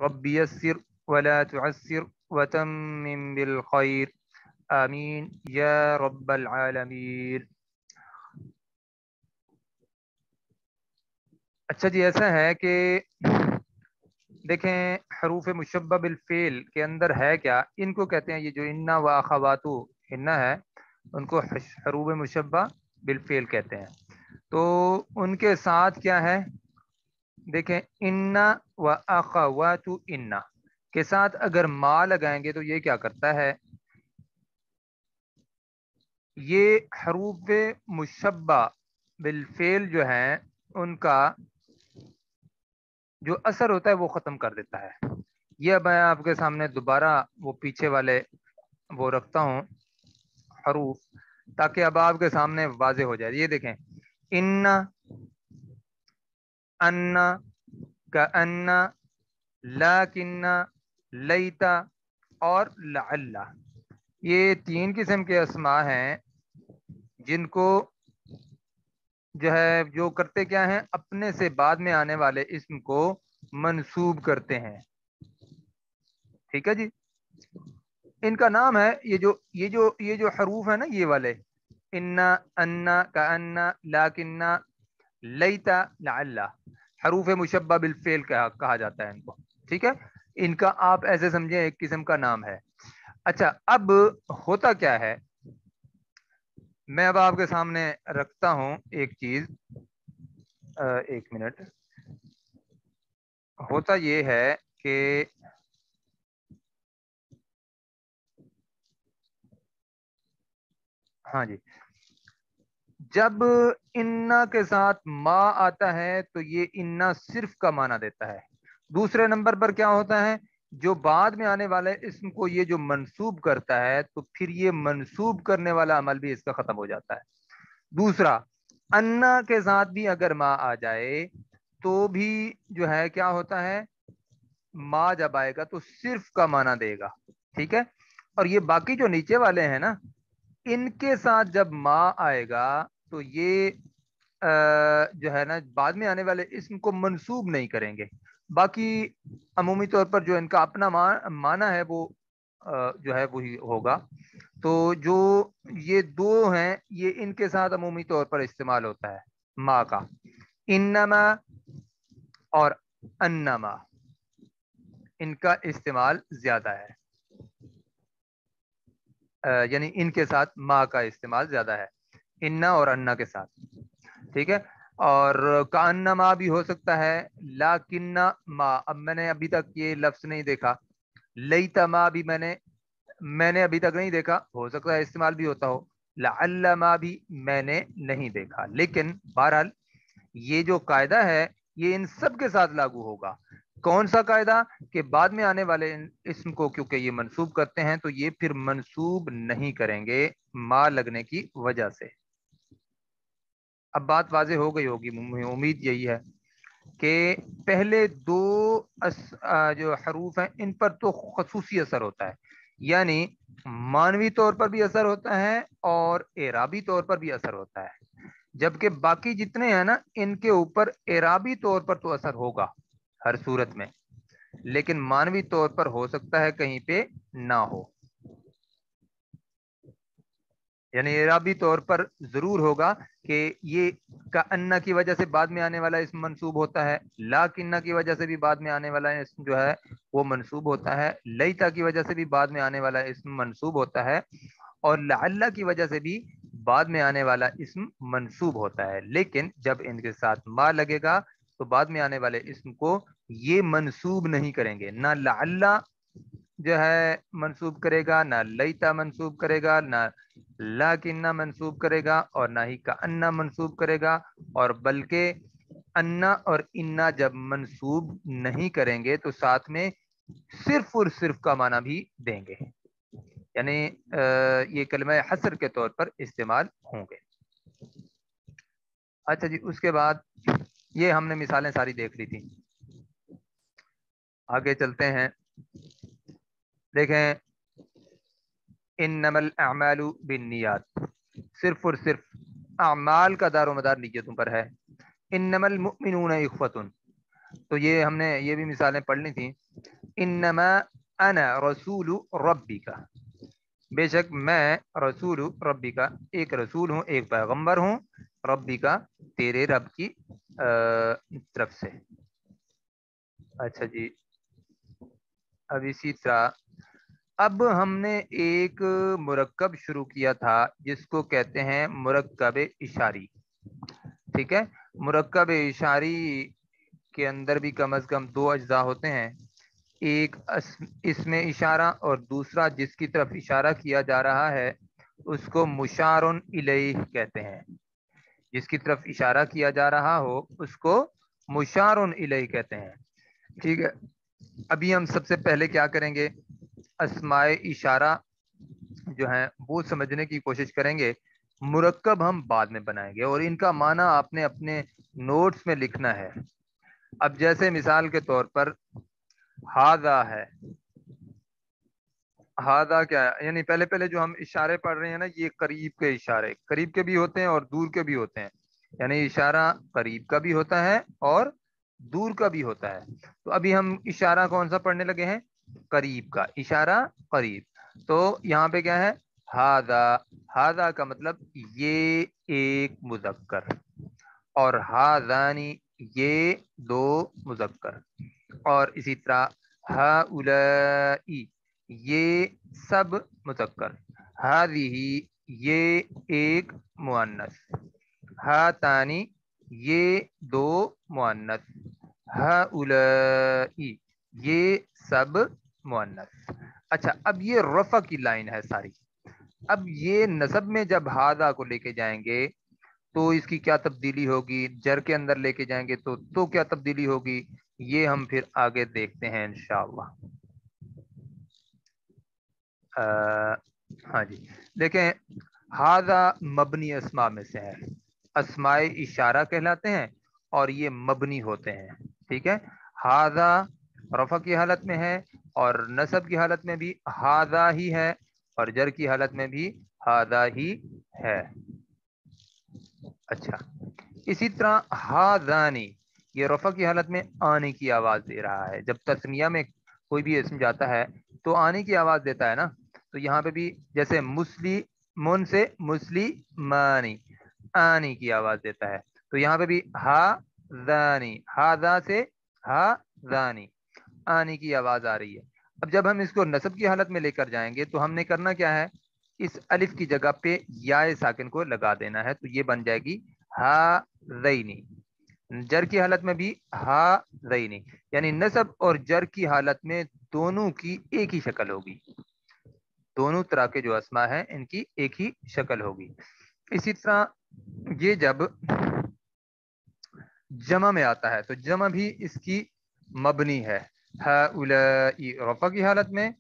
رب یسر ولا تعسر وتمم بالخیر آمین یا رب العالمین۔ اچھا جی، ایسا ہے کہ دیکھیں حروف مشبہ بالفعل کے اندر ہے کیا، ان کو کہتے ہیں، یہ جو انا و اخواتو انا ہے ان کو حروف مشبہ بالفعل کہتے ہیں۔ تو ان کے ساتھ کیا ہے، دیکھیں انا و اخواتو انا کے ساتھ اگر ما لگائیں گے تو یہ کیا کرتا ہے، یہ حروف مشبہ بالفعل جو ہیں ان کا جو اثر ہوتا ہے وہ ختم کر دیتا ہے۔ یہ اب میں آپ کے سامنے دوبارہ وہ پیچھے والے وہ رکھتا ہوں حروف، تاکہ اب آپ کے سامنے واضح ہو جائے۔ یہ دیکھیں ان، ان، کأن، لیکن، لیتا اور لعل، یہ تین قسم کے اسماء ہیں جن کو جو ہے جو کرتے کیا ہیں، اپنے سے بعد میں آنے والے اسم کو منسوب کرتے ہیں۔ ٹھیک ہے جی، ان کا نام ہے یہ جو حروف ہے نا، یہ والے انا، انا، کأنا، لیکن، لیتا، لعل، حروف مشبہ بالفعل کہا جاتا ہے ان کو۔ ٹھیک ہے، ان کا آپ ایسے سمجھیں ایک قسم کا نام ہے۔ اچھا، اب ہوتا کیا ہے، میں اب آپ کے سامنے رکھتا ہوں ایک چیز، ایک منٹ۔ ہوتا یہ ہے کہ ہاں جی، جب انا کے ساتھ ما آتا ہے تو یہ انا صرف کا معنی دیتا ہے۔ دوسرے نمبر پر کیا ہوتا ہے، جو بعد میں آنے والے اسم کو یہ جو منسوب کرتا ہے تو پھر یہ منسوب کرنے والا عمل بھی اس کا ختم ہو جاتا ہے۔ دوسرا، انا کے ساتھ بھی اگر ما آ جائے تو بھی جو ہے کیا ہوتا ہے، ما جب آئے گا تو صرف کا معنی دے گا۔ ٹھیک ہے، اور یہ باقی جو نیچے والے ہیں نا، ان کے ساتھ جب ما آئے گا تو یہ جو ہے نا بعد میں آنے والے اسم کو منسوب نہیں کریں گے۔ باقی عمومی طور پر جو ان کا اپنا معنی ہے وہ جو ہے وہی ہوگا۔ تو جو یہ دو ہیں یہ ان کے ساتھ عمومی طور پر استعمال ہوتا ہے ما کا، انما اور انما، ان کا استعمال زیادہ ہے، یعنی ان کے ساتھ ما کا استعمال زیادہ ہے، انا اور انا کے ساتھ۔ ٹھیک ہے، اور کانما بھی ہو سکتا ہے، لیکن ما، اب میں نے ابھی تک یہ لفظ نہیں دیکھا، لیتا ما بھی میں نے ابھی تک نہیں دیکھا، ہو سکتا ہے استعمال بھی ہوتا ہو، لعل ما بھی میں نے نہیں دیکھا، لیکن بہرحال یہ جو قاعدہ ہے یہ ان سب کے ساتھ لاگو ہوگا۔ کون سا قاعدہ، کہ بعد میں آنے والے اسم کو کیونکہ یہ منسوب کرتے ہیں تو یہ پھر منسوب نہیں کریں گے ما لگنے کی وجہ سے۔ اب بات واضح ہو گئی ہوگی، امید یہی ہے کہ پہلے دو جو حروف ہیں ان پر تو خصوصی اثر ہوتا ہے، یعنی مانوی طور پر بھی اثر ہوتا ہے اور اعرابی طور پر بھی اثر ہوتا ہے، جبکہ باقی جتنے ہیں نا ان کے اوپر اعرابی طور پر تو اثر ہوگا ہر صورت میں، لیکن مانوی طور پر ہو سکتا ہے کہیں پہ نہ ہو، یعنی اعرابی طور پر ضرور ہوگا کہ یہ کا انا کی وجہ سے بعد میں آنے والا اسم منسوب ہوتا ہے، لاکنہ کی وجہ سے بھی بعد میں آنے والا اسم جو ہے وہ منسوب ہوتا ہے، لیتا کی وجہ سے بھی بعد میں آنے والا اسم منسوب ہوتا ہے، اور لعل کی وجہ سے بھی بعد میں آنے والا اسم منسوب ہوتا ہے۔ لیکن جب ان کے ساتھ ما لگے گا تو بعد میں آنے والے اسم کو یہ منسوب نہیں کریں گے، نہ لعل جو ہے منسوب کرے گا، نہ لیتا منسوب کرے گا، نہ لیکنہ منسوب کرے گا، اور نہ ہی کأنہ منسوب کرے گا، اور بلکہ انا اور انا جب منسوب نہیں کریں گے تو ساتھ میں صرف اور صرف کا معنی بھی دیں گے، یعنی یہ کلمہ حصر کے طور پر استعمال ہوں گے۔ اچھا جی، اس کے بعد یہ ہم نے مثالیں ساری دیکھ لی تھی، آگے چلتے ہیں۔ دیکھیں انما الاعمال بالنیات، صرف اور صرف اعمال کا دار و مدار نیتوں پر ہے۔ انما المؤمنون اخوۃ، تو یہ ہم نے یہ بھی مثالیں پڑھ لی تھیں. انما انا رسول ربی کا، بے شک میں رسول ربی کا ایک رسول ہوں، ایک پیغمبر ہوں، ربی کا تیرے رب کی طرف سے. اچھا جی. اب اسی طرح اب ہم نے ایک مرکب شروع کیا تھا جس کو کہتے ہیں مرکب اشاری. ٹھیک ہے. مرکب اشاری کے اندر بھی کم از کم دو اجزاء ہوتے ہیں، ایک اسم اشارہ اور دوسرا جس کی طرف اشارہ کیا جا رہا ہے اس کو مشار الیہ کہتے ہیں. جس کی طرف اشارہ کیا جا رہا ہو اس کو مشار الیہ کہتے ہیں. ٹھیک ہے. ابھی ہم سب سے پہلے کیا کریں گے، اسماء اشارہ جو ہیں وہ سمجھنے کی کوشش کریں گے. مرکب ہم بعد میں بنائیں گے اور ان کا معنی آپ نے اپنے نوٹس میں لکھنا ہے. اب جیسے مثال کے طور پر ہاذا ہے، ہاذا کیا ہے، یعنی پہلے جو ہم اشارے پڑھ رہے ہیں نا یہ قریب کے اشارے، قریب کے بھی ہوتے ہیں اور دور کے بھی ہوتے ہیں. یعنی اشارہ قریب کا بھی ہوتا ہے اور دور کا بھی ہوتا ہے. تو ابھی ہم اشارہ کون سا پڑھنے لگے ہیں، قریب کا اشارہ، قریب. تو یہاں پہ کیا ہے، ہاذا. ہاذا کا مطلب یہ ایک مذکر، اور ہاذانی یہ دو مذکر. اور اسی طرح ہؤلائی یہ سب مذکر، ہذہ یہ ایک مؤنث، ہاتانی یہ دو مؤنث، ہؤلائی یہ سب مؤنث. اچھا اب یہ رفع کی لائن ہے ساری. اب یہ نصب میں جب ہاذا کو لے کے جائیں گے تو اس کی کیا تبدیلی ہوگی، جر کے اندر لے کے جائیں گے تو کیا تبدیلی ہوگی، یہ ہم پھر آگے دیکھتے ہیں انشاءاللہ. ہاں جی دیکھیں، ہاذا مبنی اسماء میں سے ہے، اسماء اشارہ کہلاتے ہیں اور یہ مبنی ہوتے ہیں. ٹھیک ہے. ہاذا رفع کی حالت میں ہے اور نصب کی حالت میں بھی ہاذا ہی ہے اور جر کی حالت میں بھی ہاذا ہی ہے. اچھا اسی طرح ہاذانی یہ رفع کی حالت میں آنے کی آواز دے رہا ہے. جب تثنیہ میں کوئی بھی اسم جاتا ہے تو آنے کی آواز دیتا ہے نا. تو یہاں پہ بھی جیسے مسلمون سے مسلمانی آنی کی آواز دیتا ہے، تو یہاں پہ بھی ہا ذانی، ہاذا سے ہا ذانی آنی کی آواز آ رہی ہے. اب جب ہم اس کو نصب کی حالت میں لے کر جائیں گے تو ہم نے کرنا کیا ہے، اس الف کی جگہ پہ یا ساکن کو لگا دینا ہے. تو یہ بن جائے گی ہا ذینی. جر کی حالت میں بھی ہا ذینی، یعنی نصب اور جر کی حالت میں دونوں کی ایک ہی شکل ہوگی. دونوں طرح کے جو اسماء ہیں ان کی ایک ہی شکل ہوگی. اسی طرح یہ جب جمع میں آتا ہے تو جمع بھی اس کی مبنی ہے، ہؤلائی رفع کی حالت میں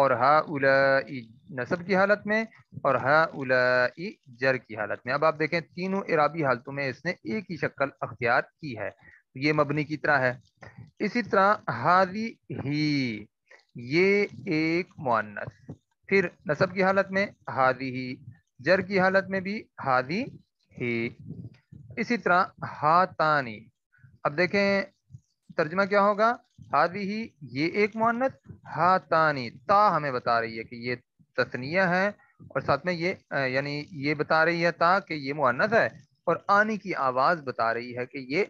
اور ہؤلائی نصب کی حالت میں اور ہؤلائی جر کی حالت میں. اب آپ دیکھیں تینوں اعرابی حالتوں میں اس نے ایک ہی شکل اختیار کی ہے، یہ مبنی کی طرح ہے. اسی طرح ہذہ یہ ایک مؤنث، پھر نصب کی حالت میں ہذہ، جر کی حالت میں بھی ہذہ. اسی طرح ہاتانی، اب دیکھیں ترجمہ کیا ہوگا، ہذہ یہ ایک مؤنث، ہاتانی تا ہمیں بتا رہی ہے کہ یہ تثنیہ ہے اور ساتھ میں یہ یعنی یہ بتا رہی ہے تا کہ یہ مؤنث ہے اور آنی کی آواز بتا رہی ہے کہ یہ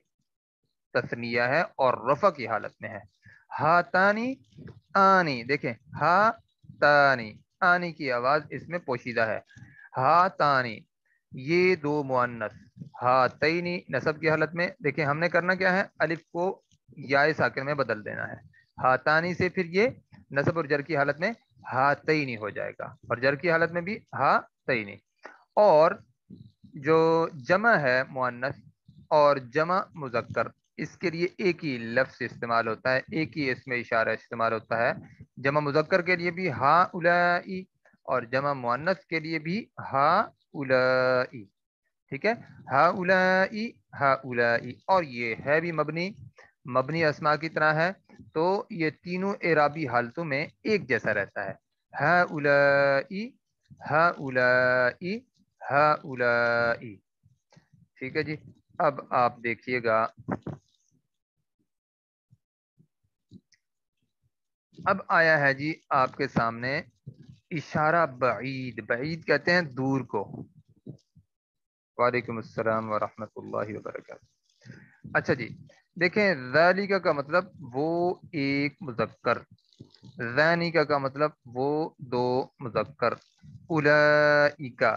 تثنیہ ہے اور رفع کی حالت میں ہے. ہاتانی آنی، دیکھیں ہاتانی آنی کی آواز اس میں پوشیدہ ہے. ہاتانی یہ دو مؤنث، ہاتینی نصب کی حالت میں. دیکھیں ہم نے کرنا کیا ہے، الف کو یا ساکن میں بدل دینا ہے. ہاتانی سے پھر یہ نصب اور جر کی حالت میں ہاتینی ہو جائے گا اور جر کی حالت میں بھی ہاتینی. اور جو جمع ہے مؤنث اور جمع مذکر اس کے لیے ایک ہی لفظ استعمال ہوتا ہے، ایک ہی اسم اشارہ استعمال ہوتا ہے. جمع مذکر کے لیے بھی ہؤلائی اور جمع مؤنث کے لیے بھی ہؤلائی. ٹھیک ہے. ہؤلائی ہؤلائی، اور یہ ہے بھی مبنی اسماء کی طرح ہے. تو یہ تینوں اعرابی حالتوں میں ایک جیسا رہتا ہے، ہؤلائی ہؤلائی ہؤلائی. ٹھیک ہے جی. اب آپ دیکھیے گا اب آیا ہے جی آپ کے سامنے اشارہ بعید. بعید کہتے ہیں دور کو. وعلیکم السلام ورحمۃ اللہ وبرکاتہ. اچھا جی دیکھیں ذالک کا مطلب وہ ایک مذکر، ذانیکا کا مطلب وہ دو مذکر، اولئیکا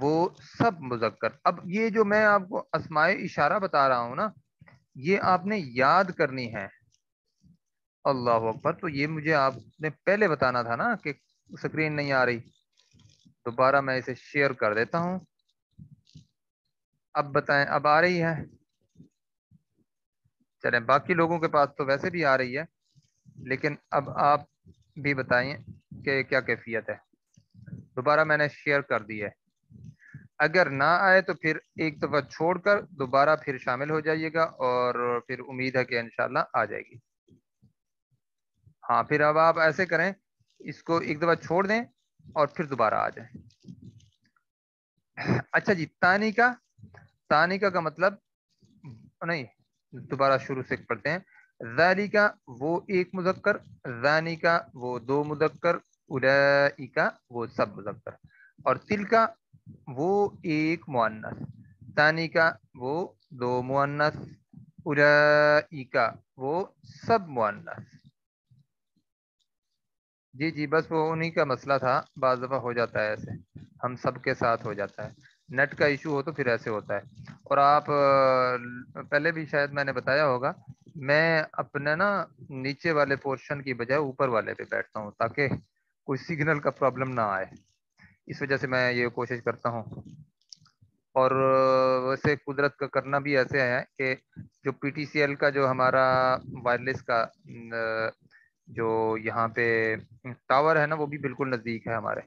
وہ سب مذکر. اب یہ جو میں آپ کو اسماء اشارہ بتا رہا ہوں نا، یہ آپ نے یاد کرنی ہے. اللہ اکبر. تو یہ مجھے آپ نے پہلے بتانا تھا نا کہ سکرین نہیں آ رہی. دوبارہ میں اسے شیئر کر دیتا ہوں. اب بتائیں اب آ رہی ہے؟ چلیں باقی لوگوں کے پاس تو ویسے بھی آ رہی ہے، لیکن اب آپ بھی بتائیں کہ کیا کیفیت ہے. دوبارہ میں نے شیئر کر دی ہے. اگر نہ آئے تو پھر ایک دفعہ چھوڑ کر دوبارہ پھر شامل ہو جائیے گا، اور پھر امید ہے کہ انشاءاللہ آ جائے گی. ہاں پھر اب آپ ایسے کریں، اس کو ایک دفعہ چھوڑ دیں اور پھر دوبارہ آ جائیں. اچھا جی تانیکا. تانیکا کا مطلب نہیں، دوبارہ شروع سے پڑھتے ہیں. ذالکا وہ ایک مذکر، ذانیکا وہ دو مذکر، اولئیکا وہ سب مذکر، اور تلکا وہ ایک مؤنث، تانیکا وہ دو مؤنث، اولئیکا وہ سب مؤنث. جی جی بس وہ انہی کا مسئلہ تھا، بعض دفعہ ہو جاتا ہے ایسے، ہم سب کے ساتھ ہو جاتا ہے. نیٹ کا ایشو ہو تو پھر ایسے ہوتا ہے. اور آپ پہلے بھی شاید میں نے بتایا ہوگا، میں اپنے نا نیچے والے پورشن کی بجائے اوپر والے پہ بیٹھتا ہوں تاکہ کوئی سگنل کا پرابلم نہ آئے. اس وجہ سے میں یہ کوشش کرتا ہوں. اور ویسے قدرت کا کرنا بھی ایسے ہے کہ جو پی ٹی سی ایل کا جو ہمارا وائرلیس کا جو یہاں پہ ٹاور ہے نا، وہ بھی بالکل نزدیک ہے ہمارے.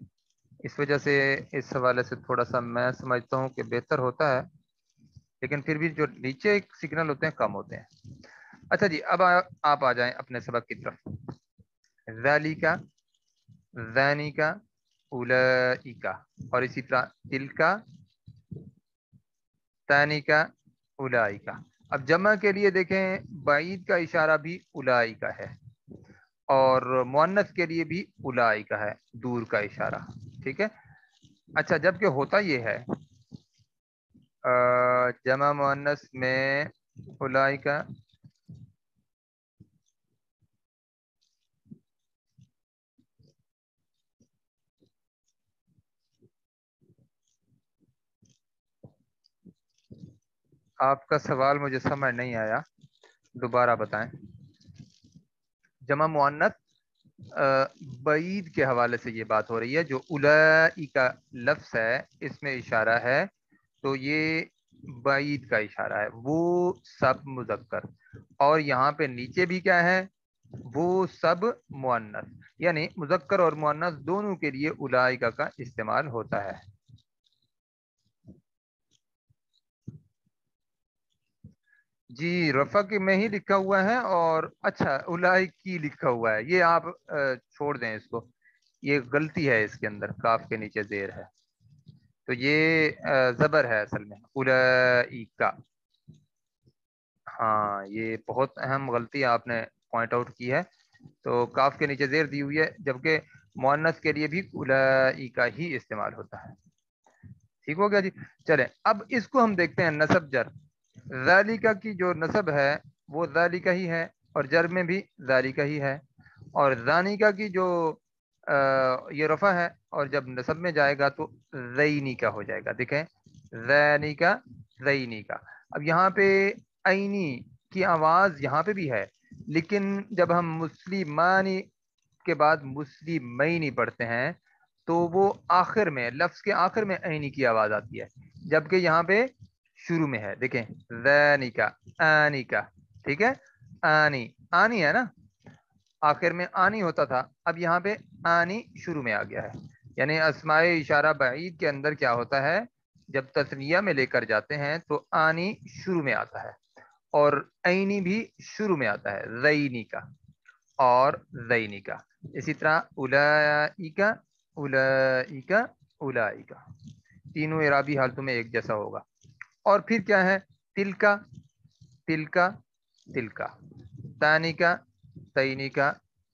اس وجہ سے اس حوالے سے تھوڑا سا میں سمجھتا ہوں کہ بہتر ہوتا ہے، لیکن پھر بھی جو نیچے ایک سگنل ہوتے ہیں کم ہوتے ہیں. اچھا جی اب آپ آ جائیں اپنے سبق کی طرف. ذالکا، ذانیکا، اولئیکا، اور اسی طرح تلکا، تانیکا، اولئیکا. اب جمع کے لیے دیکھیں بعید کا اشارہ بھی اولئیکا ہے، اور مؤنث کے لیے بھی اولئیکا ہے، دور کا اشارہ. ٹھیک ہے. اچھا جب کہ ہوتا یہ ہے جمع مؤنث میں اولئیکا، آپ کا سوال مجھے سمجھ نہیں آیا، دوبارہ بتائیں. جمع مؤنث بعید کے حوالے سے یہ بات ہو رہی ہے. جو اولئیکا لفظ ہے اس میں اشارہ ہے تو یہ بعید کا اشارہ ہے، وہ سب مذکر. اور یہاں پہ نیچے بھی کیا ہے؟ وہ سب مؤنث. یعنی مذکر اور مؤنث دونوں کے لیے اولئیکا کا استعمال ہوتا ہے. جی رفع کے میں ہی لکھا ہوا ہے، اور اچھا اولئکی لکھا ہوا ہے. یہ آپ چھوڑ دیں اس کو، یہ غلطی ہے اس کے اندر، کاف کے نیچے زیر ہے تو یہ زبر ہے اصل میں اولئیکا. ہاں یہ بہت اہم غلطی آپ نے پوائنٹ آؤٹ کی ہے. تو کاف کے نیچے زیر دی ہوئی ہے، جبکہ مؤنث کے لیے بھی اولئیکا ہی استعمال ہوتا ہے. ٹھیک ہو گیا جی. چلیں اب اس کو ہم دیکھتے ہیں نصب جر. ذالکا کی جو نصب ہے وہ ذالکا ہی ہے، اور جر میں بھی ذالکا ہی ہے. اور ذانیکا کی جو یہ رفع ہے، اور جب نصب میں جائے گا تو ذینیکا ہو جائے گا. دیکھیں ذینیکا، ذینیکا. اب یہاں پہ عینی کی آواز یہاں پہ بھی ہے، لیکن جب ہم مسلمانی کے بعد مسلمینی پڑھتے ہیں تو وہ آخر میں، لفظ کے آخر میں عینی کی آواز آتی ہے، جبکہ یہاں پہ شروع میں ہے. دیکھیں ذینیکا، آنیکا. ٹھیک ہے. آنی، آنی ہے نا، آخر میں آنی ہوتا تھا، اب یہاں پہ آنی شروع میں آ گیا ہے. یعنی اسماء اشارہ بعید کے اندر کیا ہوتا ہے، جب تثنیہ میں لے کر جاتے ہیں تو آنی شروع میں آتا ہے، اور عینی بھی شروع میں آتا ہے، زینی کا اور زینی کا. اسی طرح اولئیکا، اولئیکا، اولئیکا، تینوں اعرابی حالتوں میں ایک جیسا ہوگا. اور پھر کیا ہے؟ تلکا، تلکا، تلکا، تانیکا، تینیکا،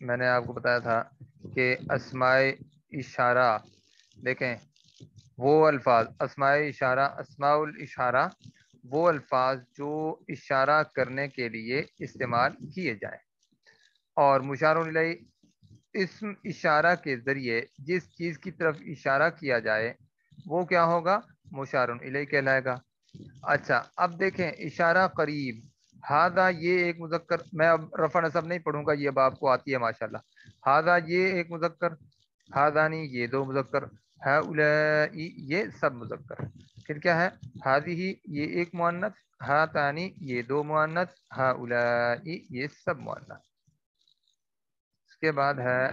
میں نے آپ کو بتایا تھا کہ اسماء اشارہ، دیکھیں وہ الفاظ اسماء اشارہ، اسماء الاشارہ وہ الفاظ جو اشارہ کرنے کے لیے استعمال کیے جائیں، اور مشار الیہ اسم اشارہ کے ذریعے جس چیز کی طرف اشارہ کیا جائے وہ کیا ہوگا؟ مشار الیہ کہلائے گا۔ اچھا اب دیکھیں اشارہ قریب، ہاذا یہ ایک مذکر، میں اب رفع نصب نہیں پڑھوں گا، یہ اب آپ کو آتی ہے ماشاءاللہ۔ ہاذا یہ ایک مذکر، ہاذانی یہ دو مذکر، ہؤلاء یہ سب مذکر، پھر کیا ہے؟ ہذہ یہ ایک مؤنث، ہاتانی یہ دو مؤنث، ہؤلاء یہ سب مؤنث۔ اس کے بعد ہے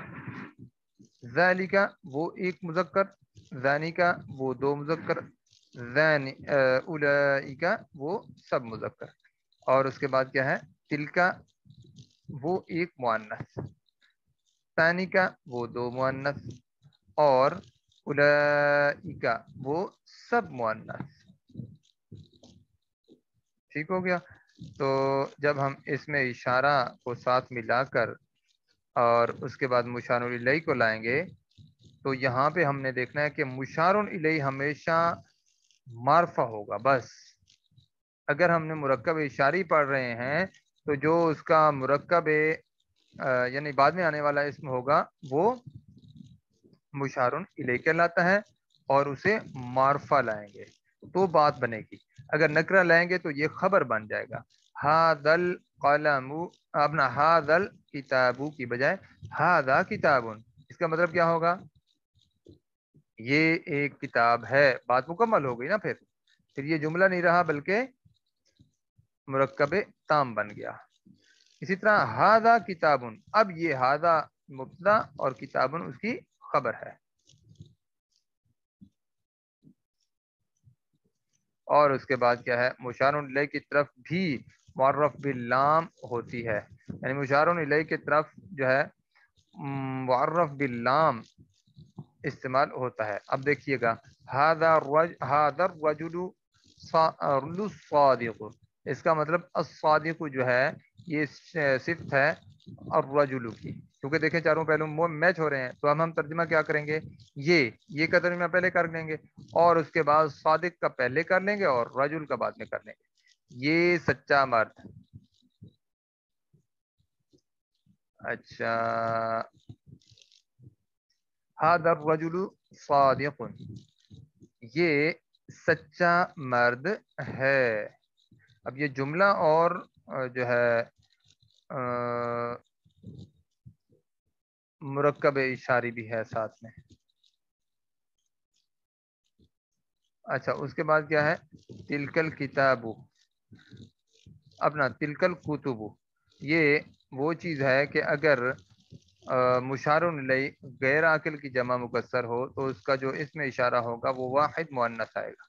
ذالک وہ ایک مذکر، ذانک وہ دو مذکر، اولئک وہ سب مذکر، اور اس کے بعد کیا ہے؟ تلکا وہ ایک مؤنث، ثانک وہ دو مؤنث، اور اولئک وہ سب مؤنث۔ ٹھیک ہو گیا؟ تو جب ہم اس میں اشارہ کو ساتھ ملا کر اور اس کے بعد مشار الیہ کو لائیں گے تو یہاں پہ ہم نے دیکھنا ہے کہ مشار الیہ ہمیشہ معرفہ ہوگا بس۔ اگر ہم نے مرکب اشاری پڑھ رہے ہیں تو جو اس کا مرکب یعنی بعد میں آنے والا اسم ہوگا وہ مشار الیہ کہلاتا ہے، اور اسے معرفہ لائیں گے تو بات بنے گی۔ اگر نکرہ لائیں گے تو یہ خبر بن جائے گا۔ ہاذل قلم، اپنا ہاذل کتابو کی بجائے ہاذا کتابن، اس کا مطلب کیا ہوگا؟ یہ ایک کتاب ہے، بات مکمل ہو گئی نا؟ پھر یہ جملہ نہیں رہا بلکہ مرکب تام بن گیا۔ اسی طرح ہاذا کتابن، اب یہ ہاذا مبتدا اور کتابن اس کی خبر ہے، اور اس کے بعد کیا ہے؟ مشار الیہ کی طرف بھی معرف باللام ہوتی ہے، یعنی مشار الیہ کی طرف جو ہے معرف باللام استعمال ہوتا ہے۔ اب دیکھیے گا ھذا الرجل الصادق، اس کا مطلب الصادق جو ہے یہ صفت ہے الرجل کی، کیونکہ دیکھیں چاروں پہلو میچ ہو رہے ہیں، تو ہم ترجمہ کیا کریں گے؟ یہ کا ترجمہ پہلے کر لیں گے، اور اس کے بعد صادق کا پہلے کر لیں گے اور رجل کا بعد میں کر لیں گے، یہ سچا مرد۔ اچھا ھذا الرجل صادق، یہ سچا مرد ہے۔ اب یہ جملہ اور جو ہے مرکب اشاری بھی ہے ساتھ میں۔ اچھا اس کے بعد کیا ہے؟ تلکل کتاب، اپنا تلکل کتب، یہ وہ چیز ہے کہ اگر مشار الیہ غیر عاقل کی جمع مکسر ہو تو اس کا جو اسم اشارہ ہوگا وہ واحد مؤنث آئے گا۔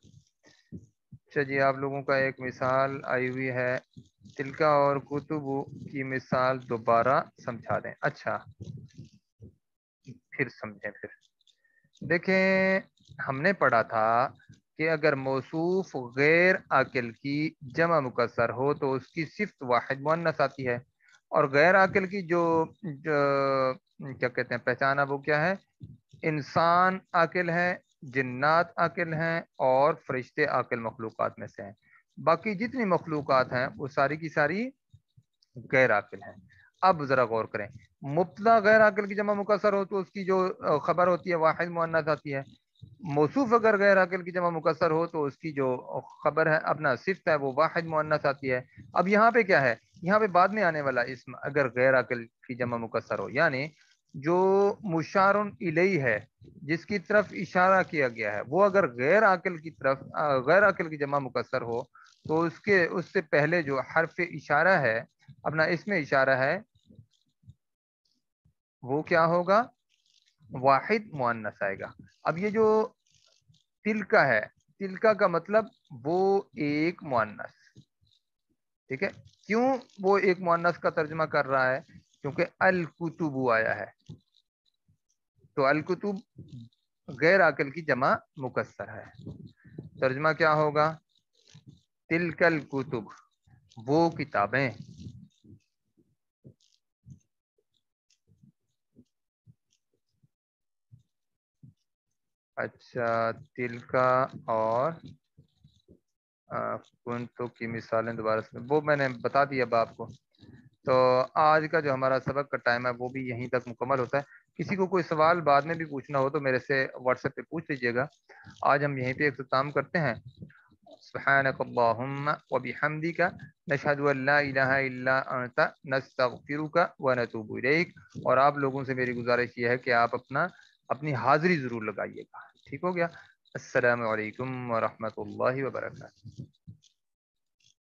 اچھا جی، آپ لوگوں کا ایک مثال آئی ہوئی ہے، تلکا اور کتب کی مثال دوبارہ سمجھا دیں۔ اچھا پھر سمجھیں، پھر دیکھیں ہم نے پڑھا تھا کہ اگر موصوف غیر عاقل کی جمع مکسر ہو تو اس کی صفت واحد مؤنث آتی ہے، اور غیر عاقل کی جو کیا کہتے ہیں پہچان، وہ کیا ہے؟ انسان عاقل ہے، جنات عاقل ہیں، اور فرشتے عاقل مخلوقات میں سے ہیں، باقی جتنی مخلوقات ہیں وہ ساری کی ساری غیر عاقل ہیں۔ اب ذرا غور کریں، مبتدا غیر عاقل کی جمع مکسر ہو تو اس کی جو خبر ہوتی ہے واحد مؤنث آتی ہے، موصوف اگر غیر عاقل کی جمع مکسر ہو تو اس کی جو خبر ہے اپنا صفت ہے وہ واحد مؤنث آتی ہے۔ اب یہاں پہ کیا ہے؟ یہاں پہ بعد میں آنے والا اسم اگر غیر عاقل کی جمع مکسر ہو، یعنی جو مشار الیہ ہے جس کی طرف اشارہ کیا گیا ہے وہ اگر غیر عاقل کی طرف غیر عاقل کی جمع مکسر ہو تو اس سے پہلے جو حرف اشارہ ہے اپنا اسم اشارہ ہے وہ کیا ہوگا؟ واحد مؤنث آئے گا۔ اب یہ جو تلکا ہے، تلکا کا مطلب وہ ایک مؤنث، ٹھیک ہے؟ کیوں وہ ایک مؤنث کا ترجمہ کر رہا ہے؟ کیونکہ الکتب آیا ہے، تو الکتب غیر عاقل کی جمع مکسر ہے، ترجمہ کیا ہوگا؟ تلک الکتب وہ کتابیں۔ اچھا، تل کا اور کنتو کی مثالیں دوبارہ سے وہ میں نے بتا دیا اب آپ کو. تو آج کا جو ہمارا سبق کا ٹائم ہے وہ بھی یہیں تک مکمل ہوتا ہے. کسی کو کوئی سوال بعد میں بھی پوچھنا ہو تو میرے سے واٹس ایپ پہ پوچھ لیجیے گا. آج ہم یہیں پہ اختتام کرتے ہیں. سبحانک اللہم وبحمدک نشہد ان لا الہ الا انت نستغفرک ونتوب الیک. اور آپ لوگوں سے میری گزارش یہ ہے کہ آپ اپنی حاضری ضرور لگائیے گا. ٹھیک ہو گیا. السلام علیکم ورحمۃ اللہ وبرکاتہ.